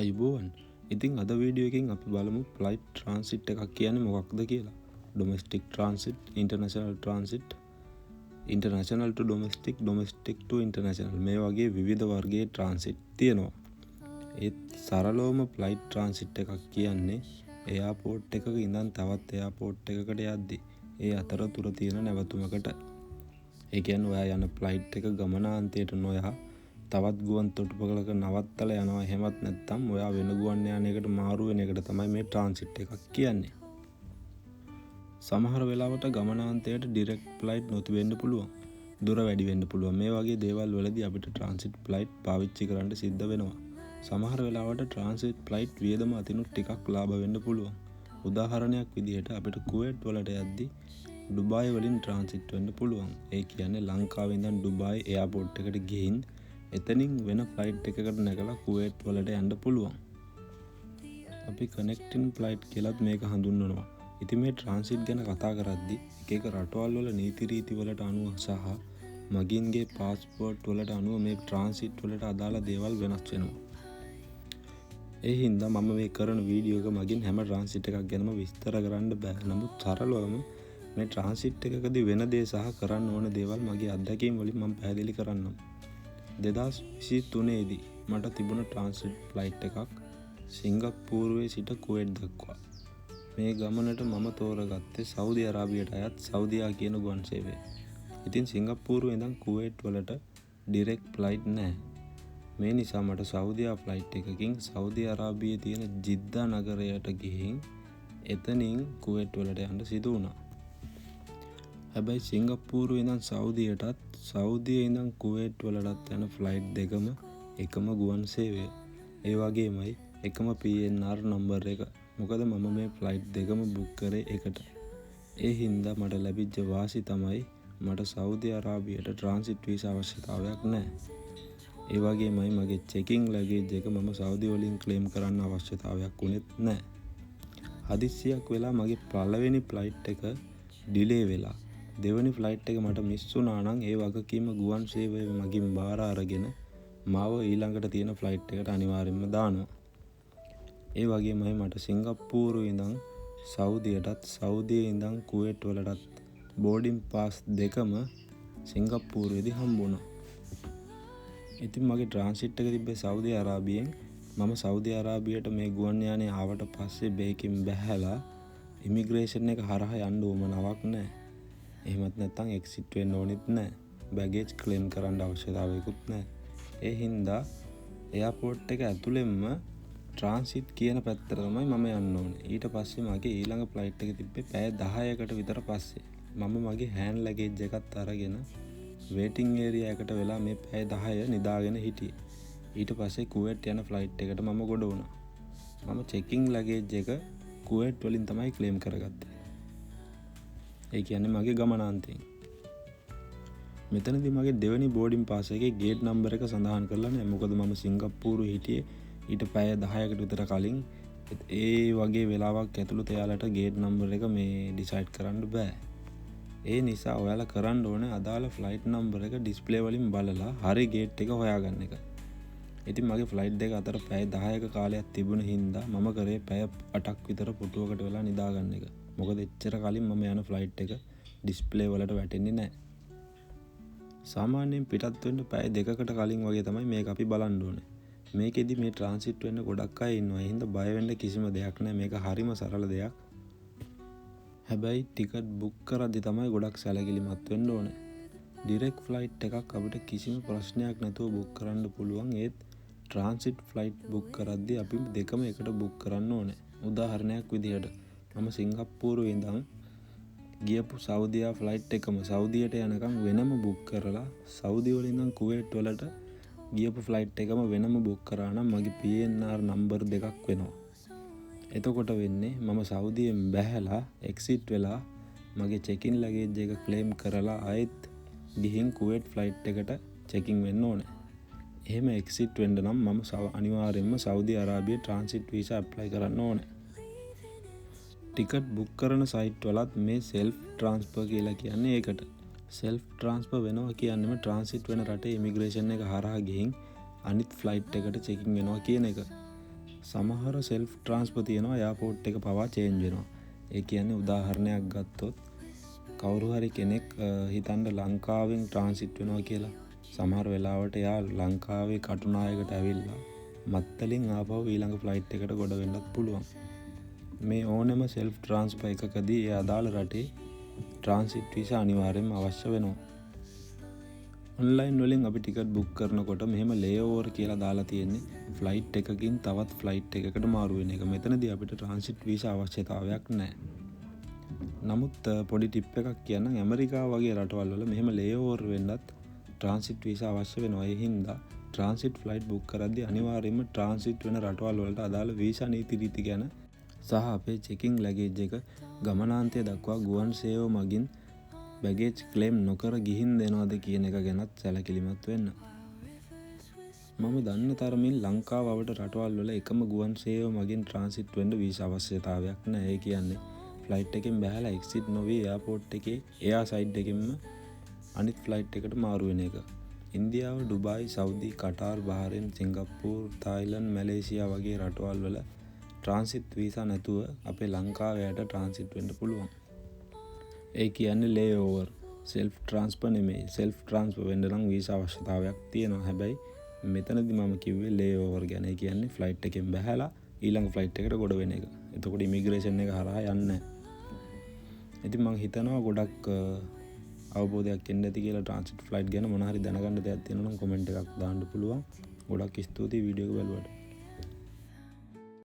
අයිබෝවන්. ඉතින් අද වීඩියෝ එකෙන් අපි බලමු ෆ්ලයිට් ට්‍රාන්සිට් එකක් කියන්නේ මොකක්ද කියලා. Domestic transit, international transit, international to domestic, domestic to international, මේ වගේ විවිධ වර්ගයේ ට්‍රාන්සිට් තියෙනවා. ඒත් සරලවම ෆ්ලයිට් ට්‍රාන්සිට් එකක් කියන්නේ එයාපෝට් එකක ඉඳන් තවත් එයාපෝට් එකකට යද්දි ඒ අතරතුර තියෙන නැවතුමකට. ඒ කියන්නේ ඔයා යන ෆ්ලයිට් එක ගමනාන්තයට නොයා තවත් ගුවන් තොටුපළක නවත්තලා යනවා. එහෙමත් නැත්නම් ඔයා වෙන ගුවන් යානයකට මාරු වෙන එකට තමයි මේ ට්‍රාන්සිට් එකක් කියන්නේ. සමහර වෙලාවට ගමනාන්තයට ඩිරෙක්ට් ෆ්ලයිට් නොතිබෙන්න පුළුවන්. දුර වැඩි වෙන්න පුළුවන්. මේ වගේ දේවල් වලදී අපිට ට්‍රාන්සිට් ෆ්ලයිට් පාවිච්චි කරන්න සිද්ධ වෙනවා. සමහර වෙලාවට ට්‍රාන්සිට් ෆ්ලයිට් වියදම අතිනුත් ටිකක් ලාභ වෙන්න පුළුවන්. උදාහරණයක් විදිහට අපිට කුවේට් වලට යද්දී ඩුබායි වලින් ට්‍රාන්සිට් වෙන්න පුළුවන්. ඒ කියන්නේ ලංකාවේ ඉඳන් ඩුබායි එයාපෝට් එකට ගිහින් එතනින් වෙන ෆ්ලයිට් එකකට නැගලා කුවේට් වලට යන්න පුළුවන්. අපි කනෙක්ටින් ෆ්ලයිට් කියලාත් මේක හඳුන්වනවා. ඉතින් මේ ට්‍රාන්සිට් ගැන කතා කරද්දී එක එක රටවල් වල නීති රීති වලට අනුව සහ මගින්ගේ පාස්පෝර්ට් වලට අනුව මේ ට්‍රාන්සිට් වලට අදාළ දේවල් වෙනස් වෙනවා. ඒ හින්දා මම මේ කරන වීඩියෝ එක මගින් හැම ට්‍රාන්සිට් එකක් ගැනම විස්තර කරන්න බෑ. නමුත් සරලවම මේ ට්‍රාන්සිට් එකකදී වෙන දේ සහ කරන්න ඕන දේවල් මගේ අත්දැකීම් වලින් මම පැහැදිලි කරන්නම්. 2023 දී මට තිබුණ ට්‍රාන්සිට් ෆ්ලයිට් එකක් සිංගප්පූරුවේ සිට කුවේට් දක්වා. මේ ගමනට මම තෝරගත්තේ සෞදි අරාබියට අයත් සෞදියා කියන ගුවන් සේවය. ඉතින් සිංගප්පූරුවේ ඉඳන් කුවේට් වලට ඩිරෙක්ට් ෆ්ලයිට් නැහැ. මේ නිසා මට සෞදියා ෆ්ලයිට් එකකින් සෞදි අරාබියේ තියෙන ජිද්දා නගරයට ගිහින් එතනින් කුවේට් වලට යන්න සිදු වුණා. හැබැයි සිංගප්පූරුවේ ඉඳන් සෞදියටත් සෞදියේ ඉඳන් කුවේට් වලටත් යන ෆ්ලයිට් දෙකම එකම ගුවන් සේවය. ඒ වගේමයි එකම PNR නම්බර් එක. මොකද මම මේ ෆ්ලයිට් දෙකම බුක් කරේ එකට. ඒ හින්දා මට ලැබිච්ච වාසි තමයි මට සෞදි අරාබියට ට්‍රාන්සිට් වීසා අවශ්‍යතාවයක් නැහැ. ඒ වගේමයි මගේ චෙකින් ලගේජ් එක මම සෞදි වලින් ක්ලේම් කරන්න අවශ්‍යතාවයක් උනේත් නැහැ. හදිස්සියක් වෙලා මගේ පළවෙනි ෆ්ලයිට් එක ඩිලේ වෙලා දෙවෙනි ෆ්ලයිට් එක මට මිස් වුණා නම් ඒ වගකීම ගුවන් සේවය මගින් බාර අරගෙන මාව ඊළඟට තියෙන ෆ්ලයිට් එකට අනිවාර්යයෙන්ම දානවා. ඒ වගේමයි මට සිංගප්පූරුවේ ඉඳන් සෞදියටත් සෞදියේ ඉඳන් කුවේට් වලටත් බෝඩින් පාස් දෙකම සිංගප්පූරුවේදී හම්බුණා. ඉතින් මගේ ට්‍රාන්සිට් එක තිබ්බේ සෞදි අරාබියෙන්. මම සෞදි අරාබියට මේ ගුවන් යානේ ආවට පස්සේ බේකින් බැහැලා ඉමිග්‍රේෂන් එක හරහා යන්න උවමනාවක් නැහැ. එහෙමත් නැත්නම් එක්සිට් වෙන්න ඕනෙත් නැහැ. බැගේජ් ක්ලේම් කරන්න අවශ්‍යතාවයකුත් නැහැ. ඒ හින්දා එයාපෝට් එක ඇතුළෙන්ම ට්‍රාන්සිට් කියන පැත්තට තමයි මම යන්න ඕනේ. ඊට පස්සේ මගේ ඊළඟ ෆ්ලයිට් එක තිබ්බේ පැය 10කට විතර පස්සේ. මම මගේ හෑන්ඩ් ලගේජ් එකත් අරගෙන වේටිං ඒරියා එකට වෙලා මේ පැය 10 නිදාගෙන හිටියේ. ඊට පස්සේ කුවේට් යන ෆ්ලයිට් එකට මම ගොඩ වුණා. මම චෙකින් ලගේජ් එක කුවේට් වලින් තමයි ක්ලේම් කරගත්තේ. ඒ කියන්නේ මගේ ගමනාන්තයෙන්. මෙතනදී මගේ දෙවෙනි බෝඩින් පාස් එකේ ගේට් නම්බර් එක සඳහන් කරලා නැහැ. මොකද මම සිංගප්පූරුවේ හිටියේ ඊට පැය 10කට විතර කලින්. ඒ වගේ වෙලාවක් ඇතුළත එයාලට ගේට් නම්බර් එක මේ ඩිසයිඩ් කරන්න බෑ. ඒ නිසා ඔයාලා කරන්න ඕනේ අදාළ ෆ්ලයිට් නම්බර් එක ඩිස්ප්ලේ වලින් බලලා හරි ගේට් එක හොයාගන්න එක. ඉතින් මගේ ෆ්ලයිට් දෙක අතර පැය 10ක කාලයක් තිබුණ හින්දා මම කරේ පැය 8ක් විතර පුටුවකට වෙලා නිදාගන්න එක. මොකද එච්චර කලින් මම යන ෆ්ලයිට් එක ඩිස්ප්ලේ වලට වැටෙන්නේ නැහැ. සාමාන්‍යයෙන් පිටත් වෙන්න පැය 2කට කලින් වගේ තමයි මේක අපි බලන්න ඕනේ. මේකෙදි මේ ට්‍රාන්සිට් වෙන්න ගොඩක් අය ඉන්නවා. ඒ හින්දා බය වෙන්න කිසිම දෙයක් නැහැ. මේක හරිම සරල දෙයක්. හැබැයි ටිකට් බුක් කරද්දි තමයි ගොඩක් සැලකිලිමත් වෙන්න ඕනේ. ඩිරෙක්ට් ෆ්ලයිට් එකක් අපිට කිසිම ප්‍රශ්නයක් නැතුව බුක් කරන්න පුළුවන්. ඒත් ට්‍රාන්සිට් ෆ්ලයිට් බුක් කරද්දි අපි දෙකම එකට බුක් කරන්න ඕනේ. උදාහරණයක් විදිහට මම සිංගප්පූරුවේ ඉඳන් ගියපු සෞදියා ෆ්ලයිට් එකම සෞදියට යනකම් වෙනම බුක් කරලා සෞදි වලින් ඉඳන් කුවේට් වලට ගියපු ෆ්ලයිට් එකම වෙනම බුක් කරා නම් මගේ PNR නම්බර් දෙකක් වෙනවා. එතකොට වෙන්නේ මම සෞදියෙන් බැහැලා එක්සිට් වෙලා මගේ චෙකින් ලගේජ් එක ක්ලේම් කරලා ආයෙත් ගිහින් කුවේට් ෆ්ලයිට් එකට චෙකින් වෙන්න ඕනේ. එහෙම එක්සිට් වෙන්න නම් මම අනිවාර්යයෙන්ම සෞදි අරාබියේ ට්‍රාන්සිට් වීසා ඇප්ලයි කරන්න ඕනේ. ටිකට් බුක් කරන සයිට් වලත් මේ සෙල්ෆ් ට්‍රාන්ස්ෆර් කියලා කියන්නේ ඒකට. සෙල්ෆ් ට්‍රාන්ස්ෆර් වෙනවා කියන්නේම ට්‍රාන්සිට් වෙන රටේ ඉමිග්‍රේෂන් එක හරහා ගිහින් අනිත් ෆ්ලයිට් එකට චෙකින් වෙනවා කියන එක. සමහර සෙල්ෆ් ට්‍රාන්ස්ෆර් තියෙනවා එයාපෝට් එක පවා චේන්ජ් වෙනවා. ඒ කියන්නේ උදාහරණයක් ගත්තොත් කවුරු හරි කෙනෙක් හිතන්න ලංකාවෙන් ට්‍රාන්සිට් වෙනවා කියලා. සමහර වෙලාවට එයා ලංකාවේ කටුනායකට ඇවිල්ලා මත්තලින් ආපහු ඊළඟ ෆ්ලයිට් එකට ගොඩ වෙන්නත් පුළුවන්. මේ ඕනෙම සෙල්ෆ් ට්‍රාන්ස්ෆර් එකකදී ඒ අදාළ රටේ ට්‍රාන්සිට් වීසා අනිවාර්යයෙන්ම අවශ්‍ය වෙනවා. ඔන්ලයින් වලින් අපි ටිකට් බුක් කරනකොට මෙහෙම ලේಓවර් කියලා දාලා තියෙන්නේ ෆ්ලයිට් එකකින් තවත් ෆ්ලයිට් එකකට මාරු වෙන එක. මෙතනදී අපිට ට්‍රාන්සිට් වීසා අවශ්‍යතාවයක් නැහැ. නමුත් පොඩි ටිප් එකක් කියන්නම් ඇමරිකාව වගේ රටවල් වල මෙහෙම ලේಓවර් වෙන්නත් ට්‍රාන්සිට් වීසා අවශ්‍ය වෙනවා. ඒ හින්දා ට්‍රාන්සිට් ෆ්ලයිට් බුක් කරද්දී අනිවාර්යයෙන්ම ට්‍රාන්සිට් වෙන රටවල් වලට අදාළ වීසා නීති රීති ගැන සහ අපේ චෙකින් ලැගේජ් එක ගමනාන්තය දක්වා ගුවන් සේව මගින් බැගේජ් ක්ලේම් නොකර ගිහින් දෙනවද කියන එක ගැනත් සැලකිලිමත් වෙන්න. මම දන්න තරමින් ලංකාවට රටවල් වල එකම ගුවන් සේව මගින් ට්‍රාන්සිට් වෙන්න වීසා අවශ්‍යතාවයක් නැහැ. ඒ කියන්නේ ෆ්ලයිට් එකෙන් බැහැලා එක්සිට් නොවී එයාපෝට් එකේ එයා සයිඩ් එකෙන්ම අනිත් ෆ්ලයිට් එකට මාරු වෙන එක. ඉන්දියාව, Dubai, Saudi, Qatar, Bahrain, Singapore, Thailand, Malaysia වගේ රටවල් වල ට්‍රාන්සිට් වීසා නැතුව අපේ ලංකාවයට ට්‍රාන්සිට් වෙන්න පුළුවන්. ඒ කියන්නේ ලේಓවර්. සෙල්ෆ් ට්‍රාන්ස්ෆර් නෙමෙයි. සෙල්ෆ් ට්‍රාන්ස්ෆර් වෙන්න නම් වීසා අවශ්‍යතාවයක් තියෙනවා. හැබැයි මෙතනදී මම කිව්වේ ලේಓවර් ගැන. ඒ කියන්නේ ෆ්ලයිට් එකෙන් බැහැලා ඊළඟ ෆ්ලයිට් එකට ගොඩ වෙන එක. එතකොට ඉමිග්‍රේෂන් එක හරහා යන්නේ නැහැ. ඉතින් මම හිතනවා ගොඩක් අවබෝධයක් එන්න ඇති කියලා ට්‍රාන්සිට් ෆ්ලයිට් ගැන මොන හරි දැනගන්න දෙයක් තියෙනවා නම් කමෙන්ට් එකක් දාන්න පුළුවන්. ගොඩක් ස්තුතියි වීඩියෝ එක බලුවට.